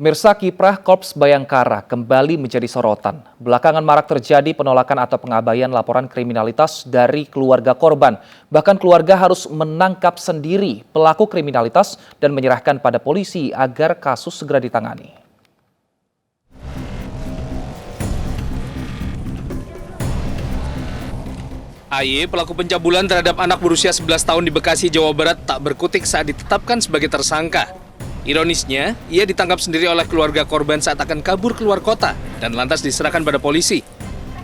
Pemirsa, kiprah Korps Bayangkara kembali menjadi sorotan. Belakangan marak terjadi penolakan atau pengabaian laporan kriminalitas dari keluarga korban. Bahkan keluarga harus menangkap sendiri pelaku kriminalitas dan menyerahkan pada polisi agar kasus segera ditangani. AY, pelaku pencabulan terhadap anak berusia 11 tahun di Bekasi, Jawa Barat, tak berkutik saat ditetapkan sebagai tersangka. Ironisnya, ia ditangkap sendiri oleh keluarga korban saat akan kabur keluar kota dan lantas diserahkan pada polisi.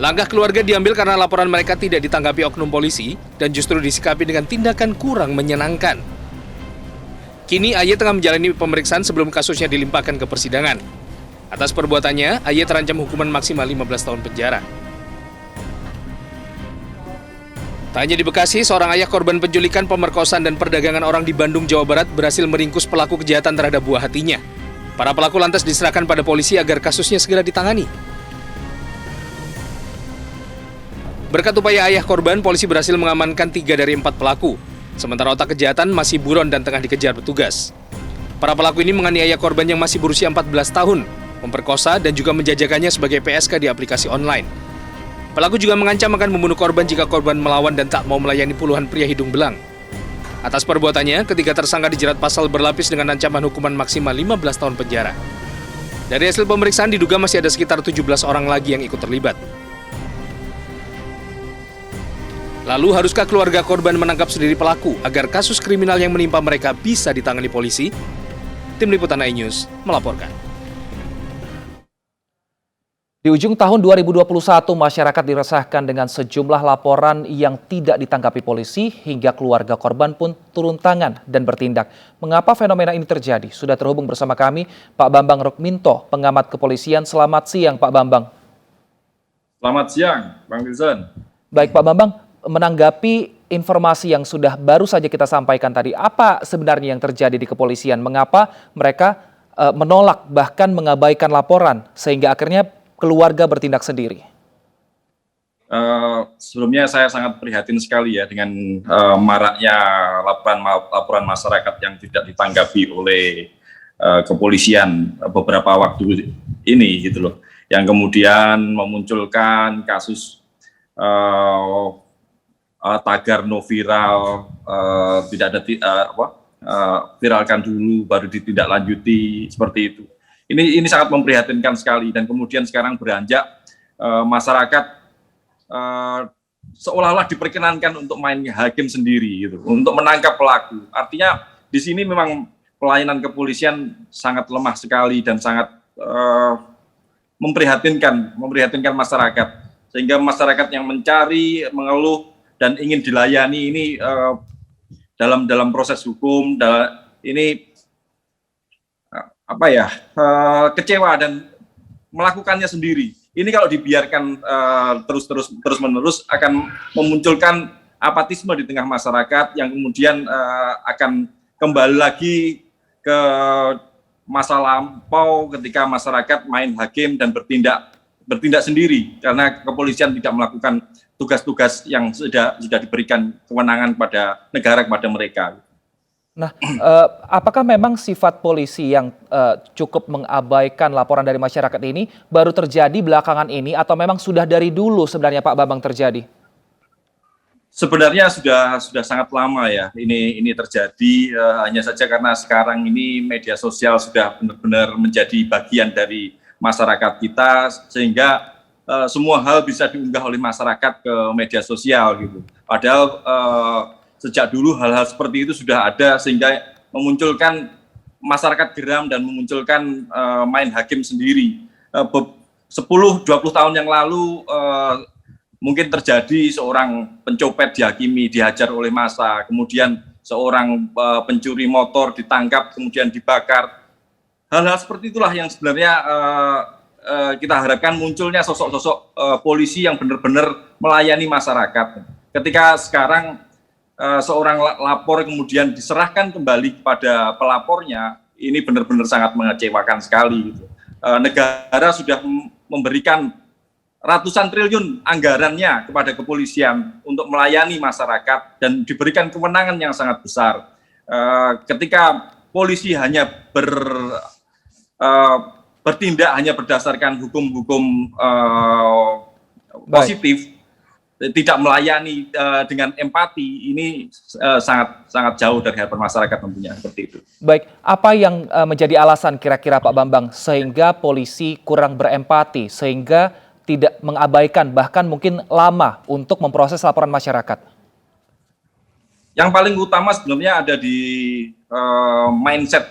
Langkah keluarga diambil karena laporan mereka tidak ditanggapi oknum polisi dan justru disikapi dengan tindakan kurang menyenangkan. Kini AY tengah menjalani pemeriksaan sebelum kasusnya dilimpahkan ke persidangan. Atas perbuatannya, AY terancam hukuman maksimal 15 tahun penjara. Tak hanya di Bekasi, seorang ayah korban penculikan, pemerkosaan, dan perdagangan orang di Bandung, Jawa Barat berhasil meringkus pelaku kejahatan terhadap buah hatinya. Para pelaku lantas diserahkan pada polisi agar kasusnya segera ditangani. Berkat upaya ayah korban, polisi berhasil mengamankan 3 dari 4 pelaku. Sementara otak kejahatan masih buron dan tengah dikejar petugas. Para pelaku ini menganiaya korban yang masih berusia 14 tahun, memperkosa dan juga menjajakannya sebagai PSK di aplikasi online. Pelaku juga mengancam akan membunuh korban jika korban melawan dan tak mau melayani puluhan pria hidung belang. Atas perbuatannya, ketiga tersangka dijerat pasal berlapis dengan ancaman hukuman maksimal 15 tahun penjara. Dari hasil pemeriksaan diduga masih ada sekitar 17 orang lagi yang ikut terlibat. Lalu, haruskah keluarga korban menangkap sendiri pelaku agar kasus kriminal yang menimpa mereka bisa ditangani polisi? Tim Liputan iNews melaporkan. Di ujung tahun 2021, masyarakat diresahkan dengan sejumlah laporan yang tidak ditanggapi polisi hingga keluarga korban pun turun tangan dan bertindak. Mengapa fenomena ini terjadi? Sudah terhubung bersama kami Pak Bambang Rukminto, pengamat kepolisian. Selamat siang Pak Bambang. Selamat siang, Bang Wilson. Baik Pak Bambang, menanggapi informasi yang sudah baru saja kita sampaikan tadi, apa sebenarnya yang terjadi di kepolisian? Mengapa mereka menolak bahkan mengabaikan laporan sehingga akhirnya keluarga bertindak sendiri? Sebelumnya saya sangat prihatin sekali ya dengan maraknya laporan masyarakat yang tidak ditanggapi oleh kepolisian beberapa waktu ini gitu loh, yang kemudian memunculkan kasus tagar no viral, tidak ada viralkan dulu baru ditindaklanjuti seperti itu. Ini sangat memprihatinkan sekali, dan kemudian sekarang beranjak masyarakat seolah-olah diperkenankan untuk main hakim sendiri gitu, untuk menangkap pelaku. Artinya di sini memang pelayanan kepolisian sangat lemah sekali dan sangat memprihatinkan masyarakat, sehingga masyarakat yang mencari, mengeluh dan ingin dilayani ini dalam proses hukum ini kecewa dan melakukannya sendiri. Ini kalau dibiarkan terus-menerus akan memunculkan apatisme di tengah masyarakat yang kemudian akan kembali lagi ke masa lampau ketika masyarakat main hakim dan bertindak sendiri karena kepolisian tidak melakukan tugas-tugas yang sudah diberikan kewenangan pada negara, kepada mereka. Nah, apakah memang sifat polisi yang cukup mengabaikan laporan dari masyarakat ini baru terjadi belakangan ini atau memang sudah dari dulu sebenarnya Pak Bambang terjadi? Sebenarnya sudah sangat lama ya ini terjadi, hanya saja karena sekarang ini media sosial sudah benar-benar menjadi bagian dari masyarakat kita, sehingga semua hal bisa diunggah oleh masyarakat ke media sosial gitu. Padahal sejak dulu hal-hal seperti itu sudah ada, sehingga memunculkan masyarakat geram dan memunculkan main hakim sendiri. 10-20 tahun yang lalu mungkin terjadi seorang pencopet dihakimi, dihajar oleh massa, kemudian seorang pencuri motor ditangkap, kemudian dibakar. Hal-hal seperti itulah yang sebenarnya kita harapkan munculnya sosok-sosok polisi yang benar-benar melayani masyarakat. Ketika sekarang seorang lapor kemudian diserahkan kembali kepada pelapornya, ini benar-benar sangat mengecewakan sekali gitu. Negara sudah memberikan ratusan triliun anggarannya kepada kepolisian untuk melayani masyarakat dan diberikan kewenangan yang sangat besar. Ketika polisi hanya bertindak hanya berdasarkan hukum-hukum Baik. positif, tidak melayani dengan empati, ini sangat sangat jauh dari harapan masyarakat tentunya seperti itu. Baik, apa yang menjadi alasan kira-kira Pak Bambang sehingga polisi kurang berempati, sehingga tidak mengabaikan bahkan mungkin lama untuk memproses laporan masyarakat? Yang paling utama sebenarnya ada di mindset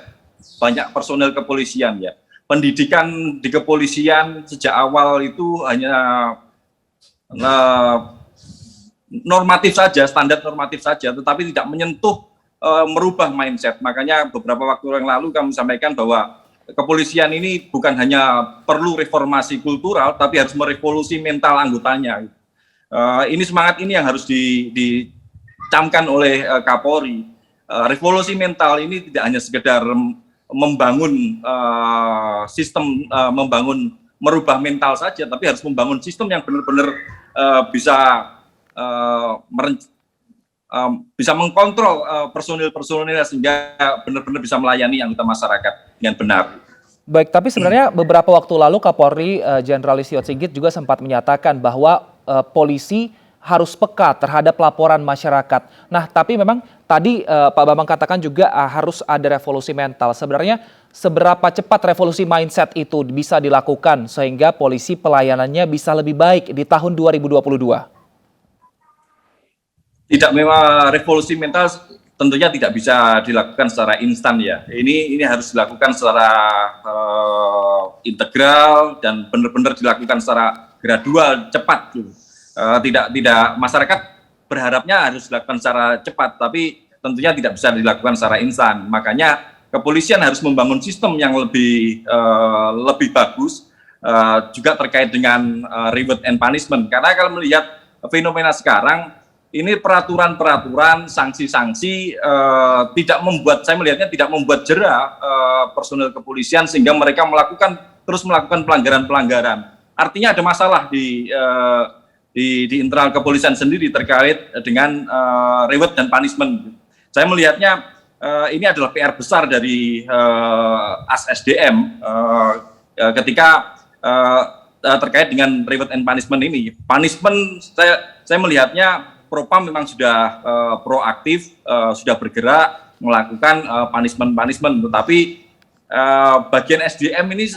banyak personel kepolisian ya. Pendidikan di kepolisian sejak awal itu hanya normatif saja, standar normatif saja, tetapi tidak menyentuh merubah mindset. Makanya beberapa waktu yang lalu kami sampaikan bahwa kepolisian ini bukan hanya perlu reformasi kultural, tapi harus merevolusi mental anggotanya. Ini semangat ini yang harus dicamkan oleh Kapolri. Revolusi mental ini tidak hanya sekedar membangun sistem, merubah mental saja, tapi harus membangun sistem yang benar-benar bisa mengkontrol personil-personilnya sehingga benar-benar bisa melayani anggota masyarakat dengan benar. Baik, tapi sebenarnya beberapa waktu lalu Kapolri Jenderal Listio Sigit juga sempat menyatakan bahwa polisi harus peka terhadap laporan masyarakat. Nah, tapi memang tadi Pak Bambang katakan juga harus ada revolusi mental. Sebenarnya seberapa cepat revolusi mindset itu bisa dilakukan sehingga polisi pelayanannya bisa lebih baik di tahun 2022? Tidak, memang revolusi mental tentunya tidak bisa dilakukan secara instan ya. Ini harus dilakukan secara integral dan benar-benar dilakukan secara gradual, cepat gitu. Tidak masyarakat berharapnya harus dilakukan secara cepat, tapi tentunya tidak bisa dilakukan secara instan. Makanya kepolisian harus membangun sistem yang lebih bagus, juga terkait dengan reward and punishment. Karena kalau melihat fenomena sekarang, ini peraturan-peraturan, sanksi-sanksi tidak membuat, saya melihatnya tidak membuat jera personel kepolisian sehingga mereka terus melakukan pelanggaran-pelanggaran. Artinya ada masalah di internal kepolisian sendiri terkait dengan reward dan punishment. Saya melihatnya ini adalah PR besar dari ASDM ketika terkait dengan reward and punishment ini. Punishment saya melihatnya Propam memang sudah proaktif, sudah bergerak melakukan punishment, tetapi bagian SDM ini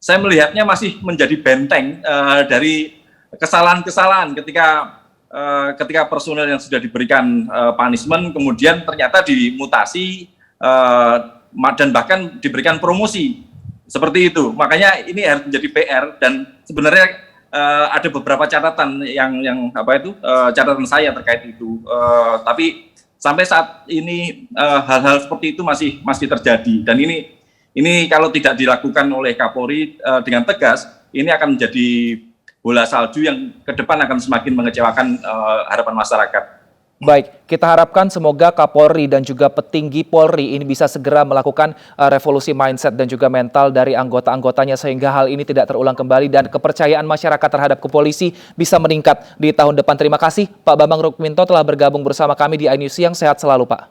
saya melihatnya masih menjadi benteng dari kesalahan-kesalahan ketika personel yang sudah diberikan punishment kemudian ternyata dimutasi dan bahkan diberikan promosi seperti itu. Makanya ini harus menjadi PR dan sebenarnya ada beberapa catatan catatan saya terkait itu. Tapi sampai saat ini hal-hal seperti itu masih terjadi dan ini kalau tidak dilakukan oleh Kapolri dengan tegas, ini akan menjadi bola salju yang ke depan akan semakin mengecewakan harapan masyarakat. Baik, kita harapkan semoga Kapolri dan juga petinggi Polri ini bisa segera melakukan revolusi mindset dan juga mental dari anggota-anggotanya sehingga hal ini tidak terulang kembali dan kepercayaan masyarakat terhadap kepolisi bisa meningkat di tahun depan. Terima kasih Pak Bambang Rukminto telah bergabung bersama kami di iNews Siang. Sehat selalu Pak.